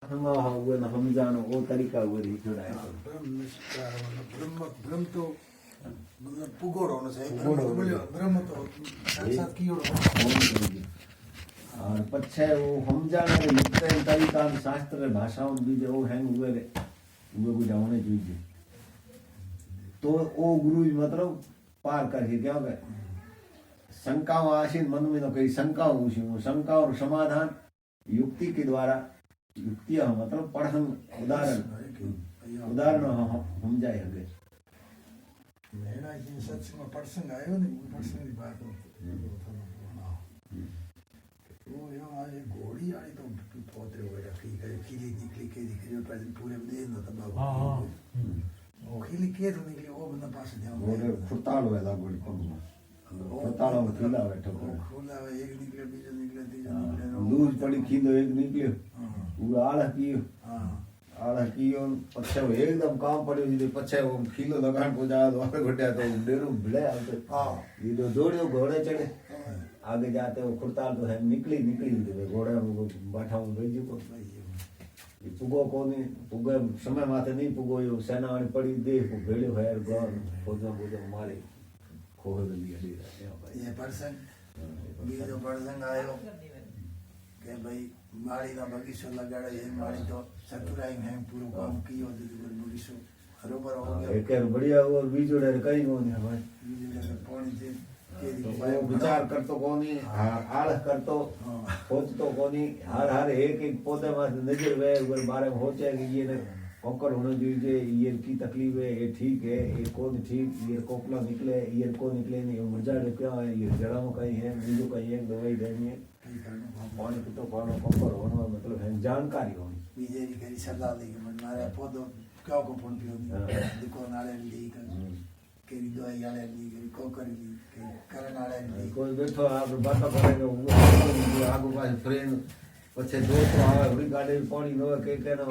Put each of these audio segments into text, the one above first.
हुए न समझानो वो तरीका हुए ही थोड़ा है ब्रह्म निष्कार ब्रह्म ब्रह्म तो मतलब पुगोड़ होना चाहिए ब्रह्म तो साक्षात की ओर और पछे वो समझाने रे लिखते तरीका शास्त्र रे भाषाओं बीजे वो हैं हुए कुछ होने चाहिए तो वो गुरु मतलब पार करके क्या होगा शंकाओं आशीन मन में न कई शंकाओं शंका और समाधान युक्ति के द्वारा युक्ति मतलब पढ़न उदाहरण हम जाए आगे मेरा जिन सत्संग में प्रसंग आयो नहीं वो प्रसंग की बात वो यो आज घोड़ी आई तो पोते हुए रखी गई खिली निकली के दिखे पर पूरे दिन न तब वो खिली के तो निकली वो बंदा पास ध्यान वो खुरताल हुआ था घोड़ी को खुरताल में खिला बैठो खुला एक निकले बीजा निकले तीजा निकले दूध पड़ी खींदो एक निकले वो आड़ कियो पछे वो एकदम काम पड़े जी पछे वो खीलो लगान को जा तो आगे घटिया तो डेरो भिड़े आते ये तो दौड़ियो घोड़े चढ़े आगे जाते वो खुरताल तो है निकली घोड़े बैठा हूँ भेजी को ये पुगो कोनी पुगे समय माथे नहीं पुगो यो सेना वाली पड़ी देख भेड़ियो है गौर फौजों मारे खोह गली हली ये पर्सन बीजो पर्सन आयो के भाई माड़ी ना बगीचो लगाड़े ये माड़ी तो चतुराई में पूरा काम कियो दीदी बगीचो हरोबर हो गया एक बढ़िया और बीजोड़े कहीं को नहीं भाई बीजोड़े पानी दे वो विचार कर तो कोनी आलस कर तो सोच तो कोनी हर एक पौधे में नजर वे ऊपर बारे में होचे कि ये कंकर होना चाहिए ये की तकलीफ है ये ठीक है ये कौन ठीक ये कोपला निकले ये को निकले नहीं मुरझा क्या है ये जड़ा में कहीं है बीजू कहीं है दवाई देनी है पानी पीतो पानो कंकर होना मतलब है जानकारी होनी बीजे की करी सलाह दी कि मारे पौधो क्या को फोन पियो देखो नाले ली केरी दवाई आले ली केरी कोकर ली केरी करन आले ली कोई बैठो आप बात करेंगे आगू पास फ्रेंड पछे दोस्त आवे उड़ी गाड़ी पानी नो के ना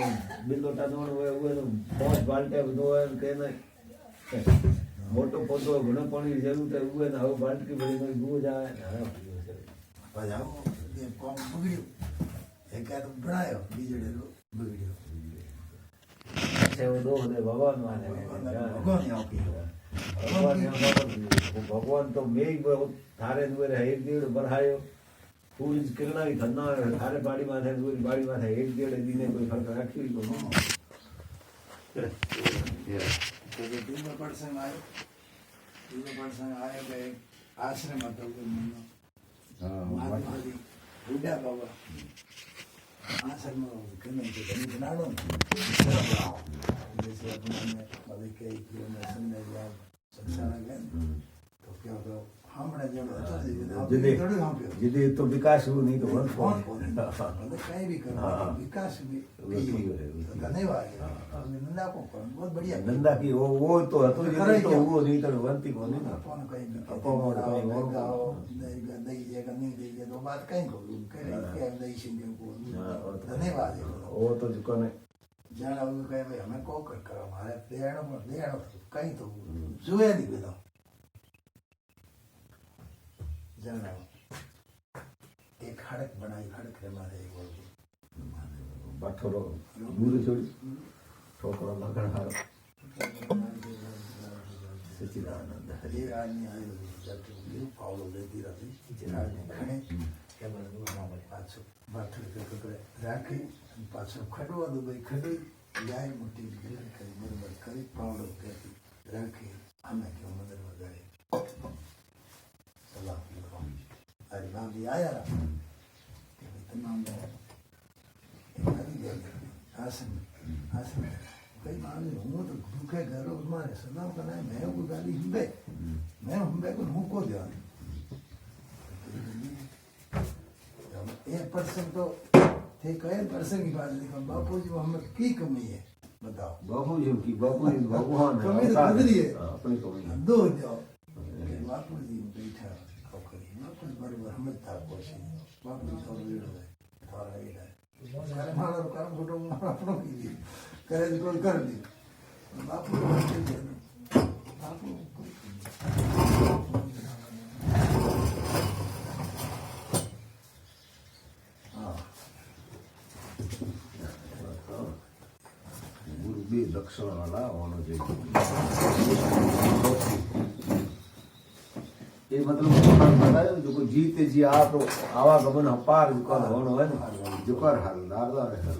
बिलोटा दोण हुए हुए तो पांच बाल्टे दो के ना मोटो पौधो घणो पानी की जरूरत है हुए ना बाल्टी भरी में गो जाए बजाओ ये कौन बगड़ियो एक तो बनायो बीजड़े रो बगड़ियो अच्छे वो दो दे भगवान माने भगवान यहाँ की भगवान तो मैं थारे दुरे एक डेढ़ बढ़ायो फूल किरणा ही धन्ना थारे बाड़ी माथे दूरी बाड़ी माथे एक डेढ़ दिन कोई फर्क रखी को तो जो दूसरा पर्सन आयो के आश्रम હતો કે મનો મારી ઉડા બાબા आश्रम के नहीं तो नहीं बनाड़ो जैसे अपने बाबे के किलोमीटर में या संसार गए तो क्या तो हमने जब जिदे तो विकास हो नहीं तो कौन मतलब कहीं भी करो विकास भी धन्यवाद नंदा को बहुत बढ़िया नंदा की वो तो तो जिदे तो वो नहीं तो वंती को नहीं अपन कहीं भी अपन कहीं और गाओ नहीं जगह नहीं दे दो बात कहीं को करे क्या नहीं सिंह को धन्यवाद वो तो जो ने जाना वो कहे भाई हमें को कर करो हमारे देना कहीं तो जुए नहीं बेटा जाना एक खड़क बनाई खड़क रे मारे एक बोल बाठोरो गुरु छोड़ी छोकरो लगन हारो सच्चिदानंद ये आदमी आयो जब तो पावलो लेती रही जरा खड़े क्या बोले मामा पाछो बाठर के कपड़े राखी पाछो खड़वा दो भाई खड़ी जाए मोटी करी मरमर करी पावलो करती राखी हमें क्यों मंदिर में गए सलाह अरे बाप जी आया रहा तमाम आसन कई मामले हूँ तो भूखे घरों मारे सलाह करना है मैं को गाली हुंबे मैं हुंबे को हूँ को दिया एक पर्सन तो थे कई पर्सन की बात नहीं बापू जी मोहम्मद की कमी है बताओ बापू जी की बापू जी भगवान कमी तो बदली है अपनी कमी दो जाओ बापू जी बैठा बरोबर हमें था कोशिश बापू तो वीर है थारा ये है सारे माला काम फोटो अपनों की दी करे तो कर दी बापू बापू हाँ बे लक्षण वाला होना चाहिए। ये मतलब बतायो जो जीते जी आ तो आवागमन पार जुकर होनो है ना जुकर हलदार दार है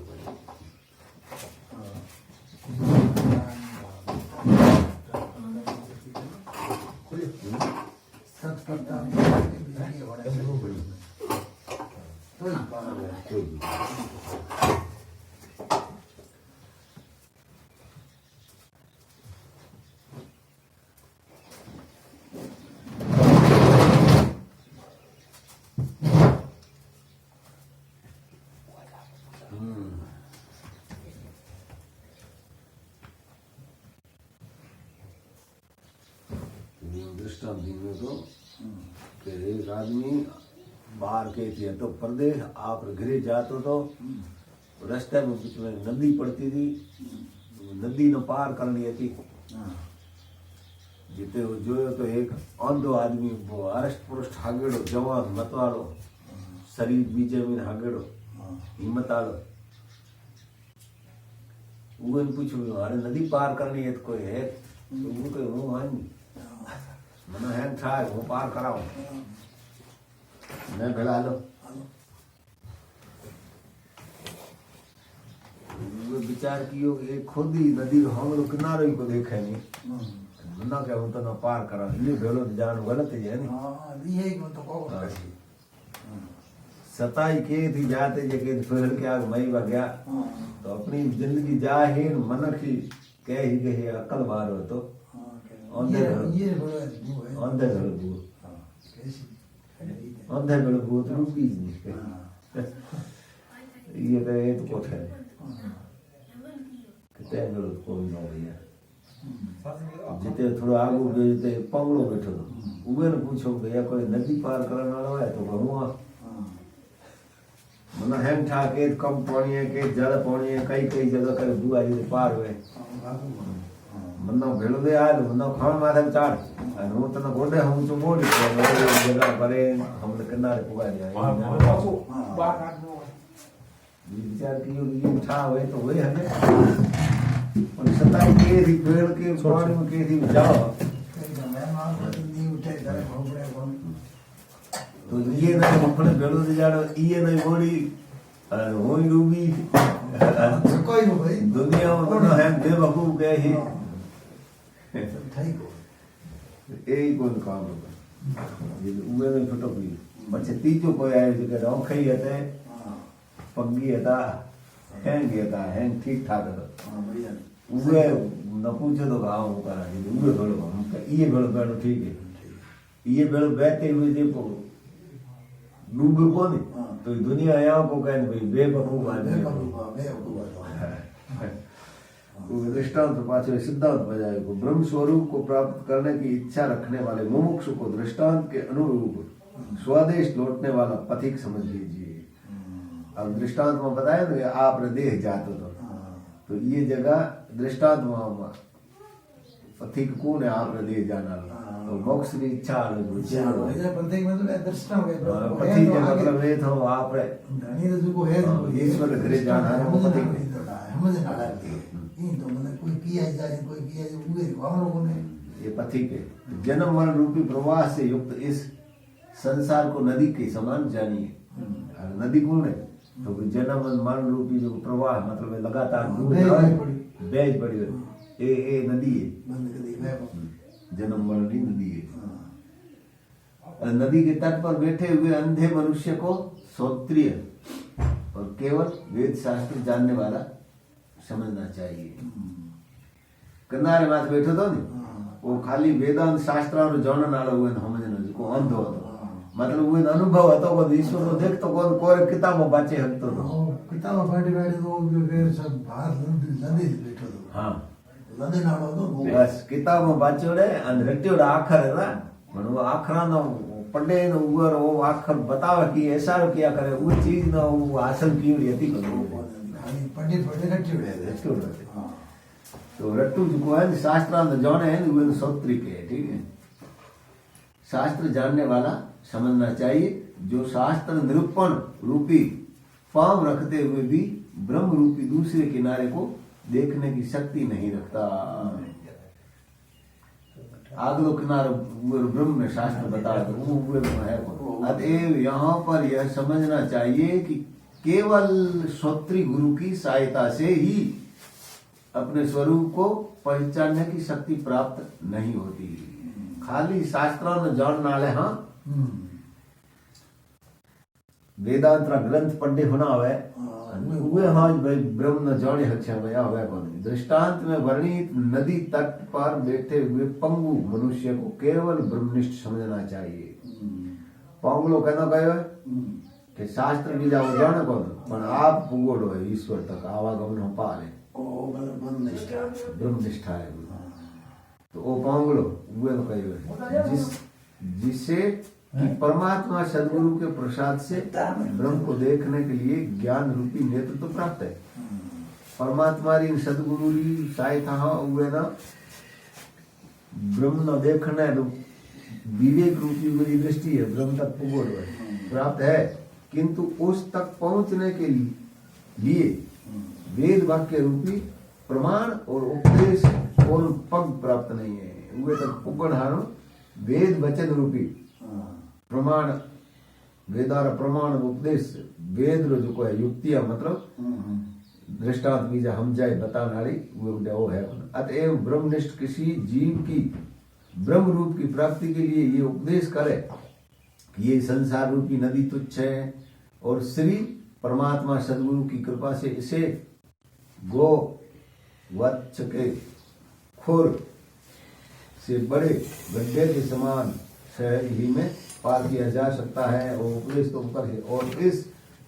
दृष्टांत में तो कि एक आदमी बाहर के थे तो प्रदेश आप घरे जाते तो रास्ते में बीच में नदी पड़ती थी, नदी न पार करनी थी। जिते जो तो एक अंधो आदमी वो अरस्ट पुरुष हागेड़ो जवान मतवाड़ो शरीर बीजे में हागेड़ो हिम्मत आड़ो वो पूछो अरे नदी पार करनी है तो कोई है तो वो कोई हूँ हाँ मना है था वो पार कराओ मैं भला लो वो विचार कियो एक खुद ही नदी हम लोग किनारे को देखे नहीं मना क्या होता ना पार करा ये भेलो जान गलत है नहीं हाँ ये तो कहो सताई के थी जाते जे के फिर के आग मई गया तो अपनी जिंदगी जाहिर मन की कह ही गए अकल बार हो तो अंधे बेड़ भूत रूपी ये तो एक कोठ है कितने बेड़ कोई ना भैया जिते थोड़ा आगू बेचते पंगड़ो बैठो तो उबे ने पूछो भैया कोई नदी पार करने वाला है तो कहूँ मना हेम ठा के कम पानी है के ज्यादा पानी है कई कई जगह कर बुआ जी पार हुए मन्ना भेलो दे आए मन्ना खान माथे में चाड़ और वो तना गोडे हम जो मोड़ी तो जगह परे हमने किनारे पुगा दिया विचार की ये उठा हुए तो वही हमें और सताई के थी पेड़ के पानी में के थी जाओ तो ये नहीं अपने भेलो दे जाड़ो ये नहीं मोड़ी और होई रूबी कोई नहीं भाई दुनिया में ना है बेवकूफ गए ही यही कोई काम होगा ये उवे में फोटो भी बच्चे तीजो कोई आए जो के रौख ही हते पग्गी हता हैंग ठीक ठाक हता उवे न पूछो तो गाँव करा उवे भेड़ो ये भेड़ो भेड़ो ठीक है ये भेड़ो बहते हुए देखो डूबे को नहीं तो दुनिया यहाँ को कहने भाई बेवकूफ आदमी दृष्टांत पाछे सिद्धांत बजाय को ब्रह्म स्वरूप को प्राप्त करने की इच्छा रखने वाले मुमुक्षु को दृष्टांत के अनुरूप स्वदेश लौटने वाला पथिक समझ लीजिए। अब दृष्टांत में बताया ना आपने देह जाते तो ये जगह दृष्टांत में पथिक कौन है आपने देह जाना तो मोक्ष की इच्छा प्रत्येक में तो दर्शन हो गया पथिक मतलब ये था आपने धनी तो को है ईश्वर घरे जाना है वो पथिक समझ ना आ रही तो मैंने कोई किया जाए कोई किया जाए उगे हम लोगों ने ये पथिक है जन्म मरण रूपी प्रवाह से युक्त इस संसार को नदी के समान जानिए। नदी कौन है तो जन्म मरण रूपी जो प्रवाह मतलब लगातार बैज पड़ी है ये नदी है जन्म मरण की नदी है। नदी के तट पर बैठे हुए अंधे मनुष्य को श्रोत्रिय और केवल वेद शास्त्र जानने वाला समझना चाहिए। किनारे माथे बैठो तो नहीं वो खाली वेदांत शास्त्र और जानने वाला हुए समझना जिसको अंध हो तो मतलब वो अनुभव હતો को ईश्वर को देख तो कौन कोई किताब में बाचे हकतो तो किताब बैठे बैठे तो फिर सब बाहर नदी बैठो तो हां नदी नालो तो बस किताब में बाचोड़े अन रट्योड़ा आखर है ना मनो आखरा ना पढ़े न ऊपर वो आखर बतावे कि ऐसा किया करे वो चीज ना वो हासिल की रहती करो पढ़े रट्योड़े हां तो रट्टू जो है शास्त्र में जाने है वो सूत्री के ठीक है। शास्त्र जानने वाला समझना चाहिए जो शास्त्र निरूपण रूपी पांव रखते हुए भी ब्रह्म रूपी दूसरे किनारे को देखने की शक्ति नहीं रखता। आगलो किनारो ब्रह्म में शास्त्र बताया तो वो है। अतएव यहाँ पर यह समझना चाहिए कि केवल श्रोत्री गुरु की सहायता से ही अपने स्वरूप को पहचानने की शक्ति प्राप्त नहीं होती। खाली शास्त्रों में जानने वाले हाँ वेदांत ग्रंथ पढ़े होना हवे वे हाँ भाई ब्रह्म न जाने हक्षा वया हवे। दृष्टांत में वर्णित नदी तट पर बैठे हुए पंगु मनुष्य को केवल ब्रह्मनिष्ठ समझना चाहिए। पंगुलो कहना कहो कि शास्त्र की जाओ जाने कौन पर आप पुगोड़ो है ईश्वर तक आवागमन हो पा रहे ब्रह्मनिष्ठा है। तो वो पांगलो वे तो कही जिससे कि परमात्मा सदगुरु के प्रसाद से ब्रह्म को देखने के लिए ज्ञान रूपी नेत्र तो प्राप्त है। परमात्मा री सदगुरु री सहायता हुए ना ब्रह्म न देखने विवेक रूपी मेरी दृष्टि है ब्रह्म तक प्राप्त है, किंतु उस तक पहुंचने के लिए वेद वाक्य रूपी प्रमाण और उपदेश और पग प्राप्त नहीं है। वे तक पुगण हारो वेद वचन रूपी प्रमाण वेदार प्रमाण उपदेश वेद रो जो है युक्तियां मतलब दृष्टांत बीजा हम जाए बताने वाली वो है। अतएव ब्रह्मनिष्ठ किसी जीव की ब्रह्म रूप की प्राप्ति के लिए ये उपदेश करे कि ये संसार रूपी नदी तुच्छ है और श्री परमात्मा सदगुरु की कृपा से इसे गो वत्स के खुर से बड़े गड्ढे के समान शहर ही में पार किया जा सकता है और उपदेश तो ऊपर है। और इस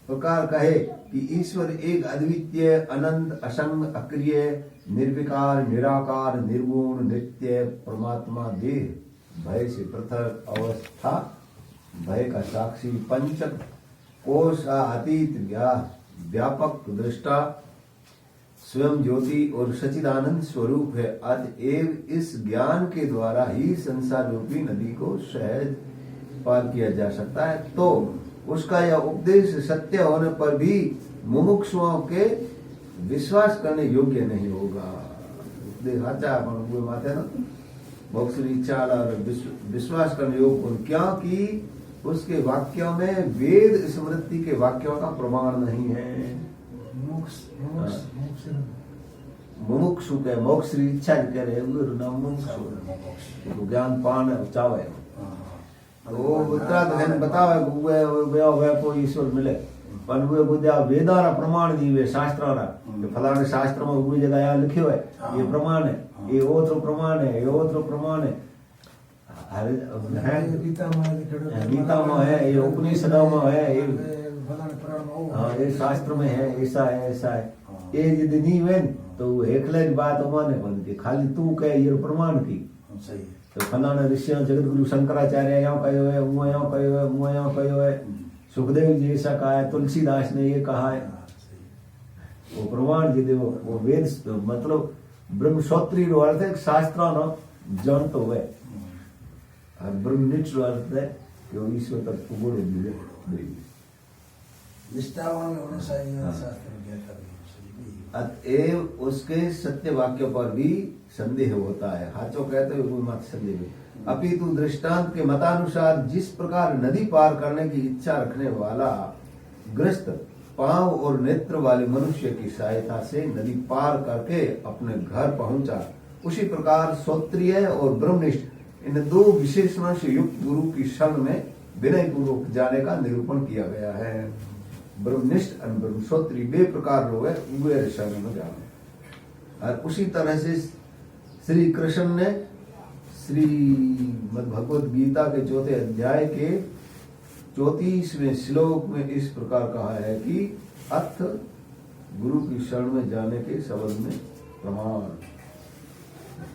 प्रकार कहे कि ईश्वर एक अद्वितीय अनंत असंग अक्रिय निर्विकार निराकार निर्गुण नित्य परमात्मा देह भय से पृथक अवस्था भय का साक्षी पंच कोश अतीत व्यापक दृष्टा स्वयं ज्योति और सचिदानंद स्वरूप है। अतएव इस ज्ञान के द्वारा ही संसार रूपी नदी को सहज पार किया जा सकता है। तो उसका यह उपदेश सत्य होने पर भी मुमुक्षुओं के विश्वास करने योग्य नहीं होगा। उपदेश अच्छा अपन माते ना मोक्ष इच्छा और विश्वास करने योग्य क्योंकि उसके वाक्यों में वेद स्मृति के वाक्यों का प्रमाण नहीं है। मुमुक्षु के मोक्ष इच्छा कह रहे ज्ञान पान चावे वो उत्तराखंड बतावे को ईश्वर मिले पर वे बुद्धिया वेदारा प्रमाण दीवे शास्त्रारा फलाने शास्त्र में हुई जगह यहाँ लिखे हुए ये प्रमाण है ये ओत्र प्रमाण है ये ओत्र प्रमाण है गीता में है ये उपनिषदों में है ये शास्त्र में है ऐसा है ये यदि नहीं हुए तो एकले बात माने बनती खाली तू कह ये प्रमाण की सही तो फलाना ऋषि जगत गुरु शंकराचार्य यहाँ कहे हुए मुँह यहाँ कहे हुए मुँह यहाँ कहे हुए सुखदेव जी ऐसा कहा है तुलसीदास ने ये कहा है वो प्रमाण जी वो वेद मतलब ब्रह्मश्रोत्री अर्थ है शास्त्र न जन तो हुए और ब्रह्मनिष्ठ अर्थ है कि वो ईश्वर तक पुगुड़ मिले निष्ठावान होने चाहिए। अतएव उसके सत्य वाक्य पर भी संदेह होता है। हाचो कहते हुए कोई मत संदेह अपितु दृष्टांत के मतानुसार जिस प्रकार नदी पार करने की इच्छा रखने वाला ग्रस्त पांव और नेत्र वाले मनुष्य की सहायता से नदी पार करके अपने घर पहुंचा, उसी प्रकार श्रोत्रिय और ब्रह्मनिष्ठ इन दो विशेषणों से युक्त गुरु की शरण में विनय पूर्वक जाने का निरूपण किया गया है। ब्रह्मनिष्ठ और ब्रह्मश्रोत्री बे प्रकार लोग वे शरण में जाने। और उसी तरह से श्री कृष्ण ने श्री भगवत गीता के 4थे अध्याय के 34वें श्लोक में इस प्रकार कहा है कि अथ गुरु की शरण में जाने के संबंध में प्रमाण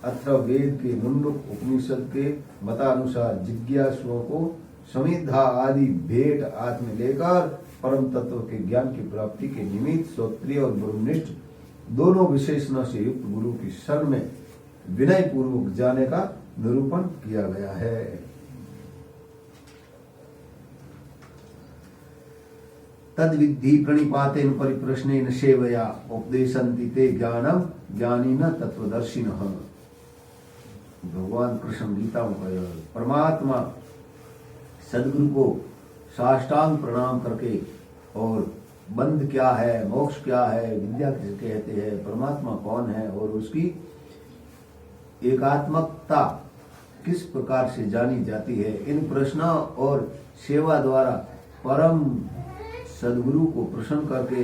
अत्र वेद के मुंडक उपनिषद के मतानुसार जिज्ञासुओं को समिधा आदि भेंट आत्म लेकर परम तत्व के ज्ञान की प्राप्ति के निमित्त श्रोत्रिय और ब्रह्मनिष्ठ दोनों विशेषणों से युक्त गुरु की शरण में विनय पूर्वक जाने का निरूपण किया गया है। तद विद्धि प्रणिपातेन परिप्रश्नेन सेवया उपदेशन्ति ते ज्ञानम ज्ञानिनः तत्वदर्शिनः। भगवान कृष्ण गीता में कहे, परमात्मा सदगुरु को साष्टांग प्रणाम करके और बंध क्या है, मोक्ष क्या है, विद्या किसे कहते हैं, परमात्मा कौन है और उसकी एकात्मकता किस प्रकार से जानी जाती है, इन प्रश्नों और सेवा द्वारा परम सदगुरु को प्रसन्न करके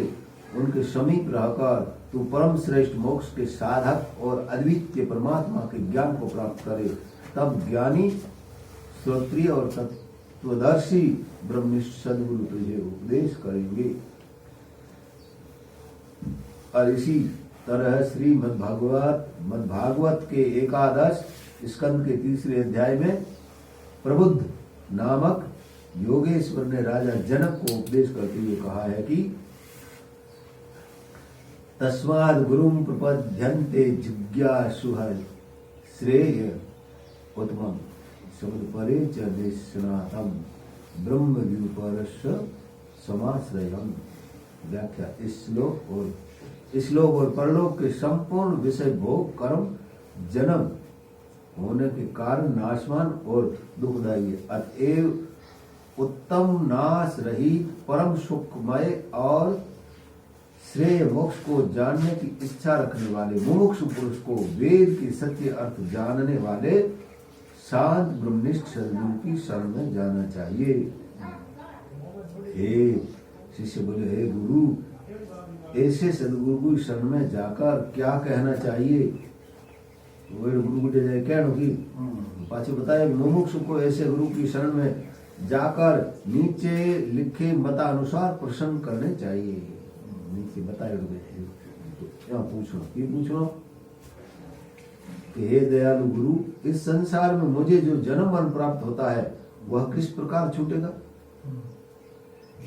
उनके समीप रहकर तू परम श्रेष्ठ मोक्ष के साधक और अद्वितीय परमात्मा के ज्ञान को प्राप्त करे, तब ज्ञानी श्रोत्रिय और तत्वदर्शी ब्रह्मनिष्ठ सदगुरु तुझे उपदेश करेंगे। और इसी तरह श्री मद्भागवत के 11 स्कंद के 3 अध्याय में प्रबुद्ध नामक योगेश्वर ने राजा जनक को उपदेश करते हुए कहा है कि तस्माद् गुरुं प्रपद्यन्ते जिज्ञासुः श्रेय उत्तमम् शब्द परे च निष्णातम् ब्रह्म व्युपरस्य समाश्रयम्। व्याख्या, इस श्लोक और परलोक के संपूर्ण विषय भोग कर्म जन्म होने के कारण नाशवान और दुखदायी है, अतएव उत्तम नाश रहित परम सुखमय और श्रेय मोक्ष को जानने की इच्छा रखने वाले मुमुक्षु पुरुष को वेद के सत्य अर्थ जानने वाले शांत ब्रह्मनिष्ठ सदगुरु की शरण में जाना चाहिए। हे शिष्य बोले, हे गुरु, ऐसे सदगुरु की शरण में जाकर क्या कहना चाहिए? गुरु गुटे जाए क्या की पाछे बताया, मुमुक्षु को ऐसे गुरु की शरण में जाकर नीचे लिखे मतानुसार प्रसन्न करने चाहिए। नीचे बताए क्या पूछो कि हे दयालु गुरु, इस संसार में मुझे जो जन्म मरण प्राप्त होता है वह किस प्रकार छूटेगा?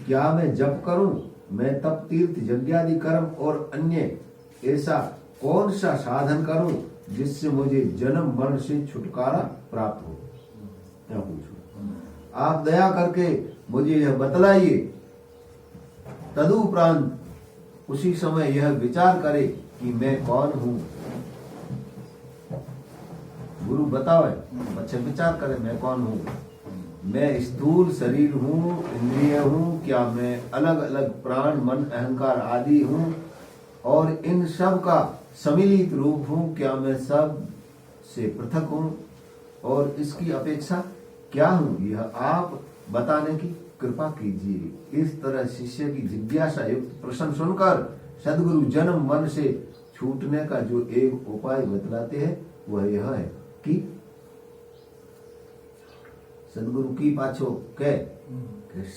क्या मैं जप करूं, मैं तप तीर्थ यज्ञादि कर्म और अन्य ऐसा कौन सा साधन करूं जिससे मुझे जन्म मरण से छुटकारा प्राप्त हो? क्या पूछो, आप दया करके मुझे यह बतलाइए। तदुपरांत उसी समय यह विचार करे कि मैं कौन हूं। गुरु बताओ, बच्चे विचार करे मैं कौन हूं। मैं स्थूल शरीर हूं, इंद्रिय हूं, क्या मैं अलग अलग प्राण मन अहंकार आदि हूं और इन सब का सम्मिलित रूप हूं? क्या मैं सब से पृथक हूं और इसकी अपेक्षा क्या हूं? यह आप बताने की कृपा कीजिए। इस तरह शिष्य की जिज्ञासा युक्त प्रश्न सुनकर सदगुरु जन्म मन से छूटने का जो एक उपाय बतलाते हैं वह यह है कि सदगुरु की पाछो कह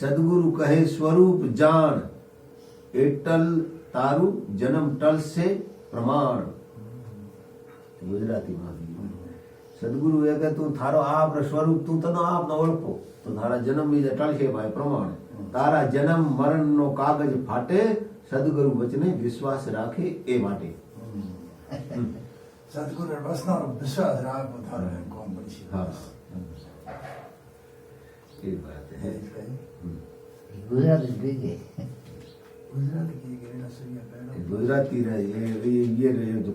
सदगुरु कहे स्वरूप जान, एटल तारु जन्म टल से प्रमाण। गुजराती में सदगुरु એ કે તું થારો આપ સ્વરૂપ તું તનો આપ ન ઓળખો તો તારા જન્મ બીજા ટળશે ભાઈ પ્રમાણ। તારા જન્મ મરણ નો કાગજ ફાટે, સદગુરુ વચને વિશ્વાસ રાખે એ માટે। સદગુરુ વચનો વિશ્વાસ રાખો થારો કોમ બનશે। હા, એ વાત है। गुजराती की गेना सुनिया पहले गुजराती रहे ये रहे जो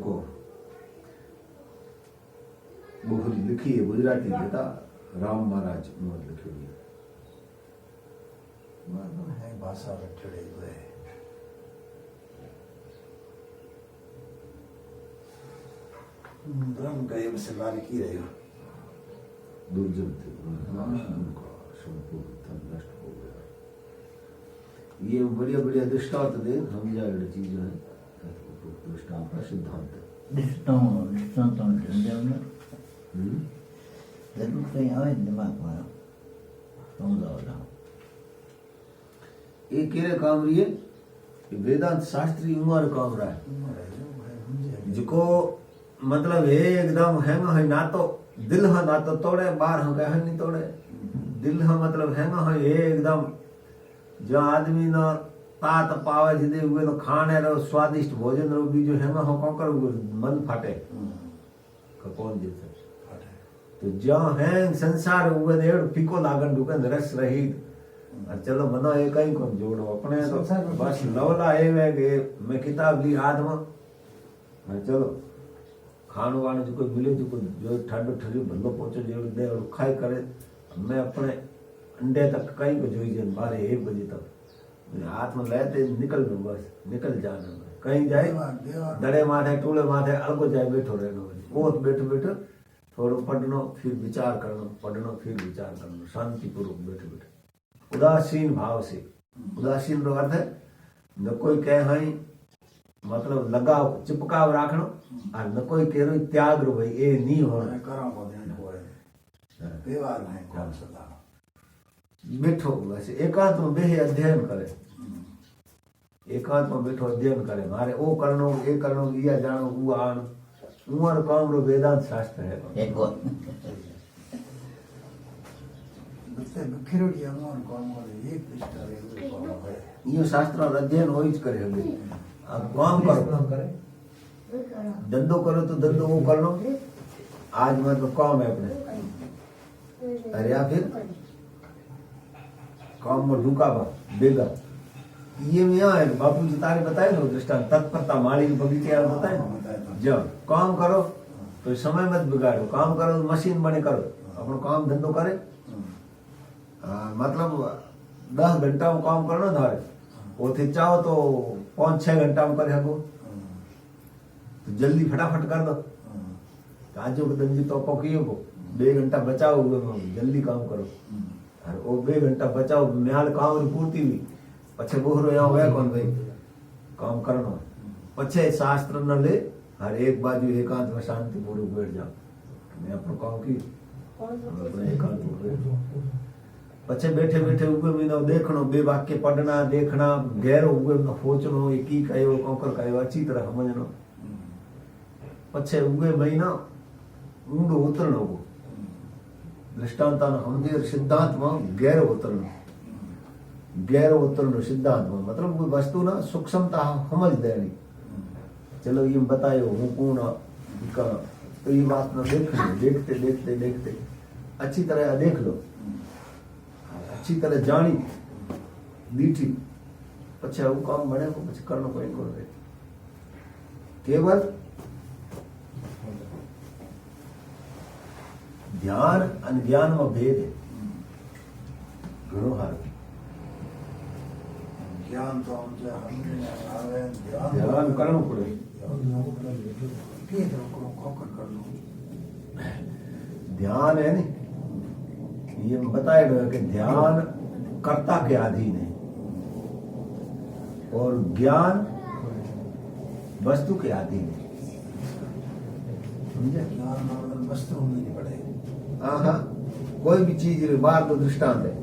बहुत लिखी है गुजराती गीता राम महाराज ने लिखी हुई है भाषा रटड़े हुए ब्रह्म का ये से बारी की रही हो दुर्जन थे, उनका संपूर्ण धन नष्ट हो गया। ये बढ़िया बढ़िया दृष्टांत दे हम जाए चीज है दृष्टांत का सिद्धांत जरूर कहीं आवे दिमाग में समझाओ जाओ। ये केरे काम रही है, वेदांत शास्त्री उमर काम रहा है जिको मतलब है एकदम है ना तो दिल है ना तो तोड़े बाहर हम कहे नहीं तोड़े दिल है मतलब है एकदम जो आदमी ना तात पावे जिदे हुए तो खाने रो स्वादिष्ट भोजन रो बीजो है हो कौकर मन फाटे कौन जैसे तो जहाँ है संसार हुए देड़ फीको लागन दुकान रस रहित चलो मनो एक ही को जोड़ो अपने तो संसार में बस लवला है वे के मैं किताब ली हाथ में चलो खानो वानो जो कोई मिले जो कोई जो ठंडो ठरी भलो पहुंचो जो दे और खाई करे मैं अपने अंडे तक कहीं को जोई जे 12-1 बजे तक हाथ में लेते निकल दो बस निकल जाना कहीं जाए दड़े माथे टूले माथे अलगो जाए बैठो रहनो वो बैठो बैठो थोड़ो पढ़नो फिर विचार करनो पढ़नो फिर विचार करनो शांति पूर्वक बैठे बैठे उदासीन भाव से उदासीन रो अर्थ है न कोई कह हाई मतलब लगाव चिपकाव राखनो और न कोई कह रो त्याग रो भाई ए नहीं हो करो को देन होए व्यवहार है कौन सदा बैठो बस एकांत में बेहे अध्ययन करे एकांत में बैठो अध्ययन करे मारे ओ करनो ए करनो या जानो ऊ आण उमर काम रो वेदांत शास्त्र है एक को बच्चे बिखरोड़ी अमोन कौन बोले एक पृष्ठ रे कौन है यो शास्त्र अध्ययन हो ही करे हले अब काम करो धंधो करो तो धंधो वो करनो आज मतलब काम है अपने अरे या फिर काम में ढूका बा बेगा ये में यहाँ है बापू जी तारे बताए ना दृष्टांत तत्परता माली के बगीचे यार बताए ना जब काम करो तो समय मत बिगाड़ो काम करो तो मशीन बने करो अपनो काम धंधो करे मतलब 10 घंटा में काम करना धारे वो थे चाहो तो 5-6 घंटा में करे हको तो जल्दी फटाफट कर दो काजो के दंजी तो पकियो को 2 घंटा बचाओ हुए जल्दी काम करो और वो 2 घंटा बचाओ म्याल काम री पूर्ति हुई पछे बोहरो यहाँ हुआ कौन भाई काम करना पछे शास्त्र न ले हर एक बाजू एकांत में शांति पूर्वक बैठ जाओ मैं अपना काम की अपने एकांत में बैठ पछे बैठे बैठे उगे महीनो देखनो बे वाक्य पढ़ना देखना गहरो उगे में सोचनो ये की कयो कोकर कयो अच्छी तरह समझनो पछे उगे महीना ऊंडो उतरनो को दृष्टांतान हमदेर सिद्धांत में गहरो उतरनो सिद्धांत में मतलब वो वस्तु ना सूक्ष्मता समझ देनी चलो ये बतायो हूँ पूर्ण का तो ये बात ना देखते देखते देखते अच्छी तरह देख लो अच्छी तरह जानी दीठी पछे वो काम बने को पछे करनो कोई को रे केवल ध्यान और ज्ञान में भेद है घणो हार ज्ञान तो हमसे हमने आवे ध्यान करनो पड़े के तो कोकर कर लो ध्यान है नहीं ये बताया गया कि ध्यान कर्ता के अधीन है और ज्ञान वस्तु के अधीन है समझे ज्ञान मतलब वस्तु होनी नहीं पड़े हाँ कोई भी चीज रे बाहर तो दृष्टांत है